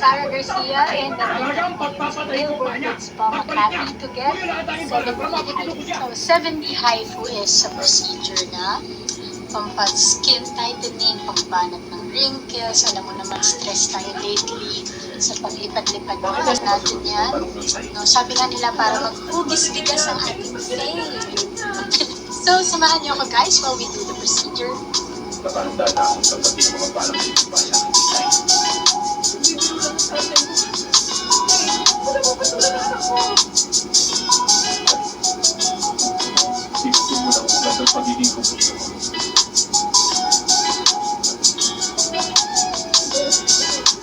Sarah Garcia and the Billboard is happy to get 70 haifu. So 70 haifu is a procedure na pampag-skin tightening, pambanat ng wrinkles. Alam mo naman, stress tayo lately sa paglipad-lipad natin yan. No, sabi nga nila para maghugis-bigas ang ating face. So, samahan niyo ako guys while we do the procedure. Nakahanda na akong sabatin ng mga palang iba sa aking design. Wala mo patulan ang ako. Sipin mo lang kung ang pagiging kumpulso mo.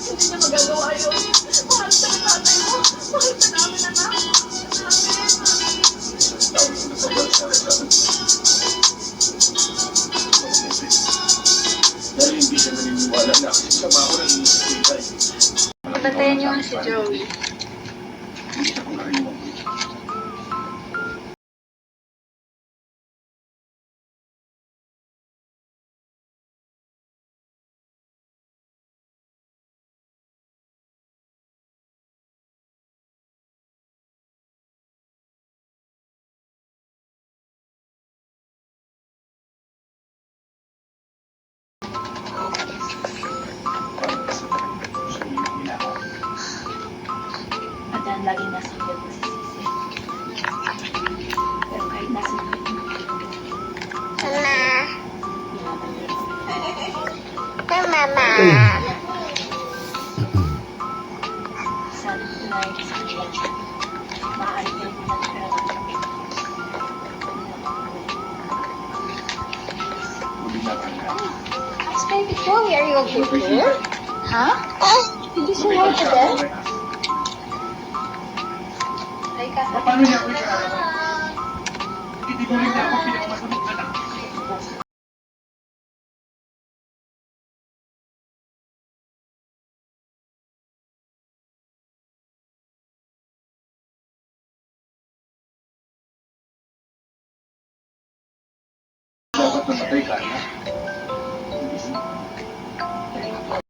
Hindi niya magagawa yun. Mahal ka na tatay mo. Mahal ka namin anak. Taon ko na sa bansa na sabi. Dahil hindi siya naniniwala na kasama ko ng inisip ko. Patayin niyo si Joey. Hindi siya kung narinig. Adan lagi nasa hiyag ko si Sisi. Pero kahit nasa hiyag mo, Mama. sana tonight sa hiyag. Maaari ka rin nagpera. How's baby Joey? Are you okay here? Huh? Did you say hi to them? Hi ka. Paano niya ako ikakalaman? Hindi ko rin niya ako pinakamasunod anak. Dapat namatay ka na.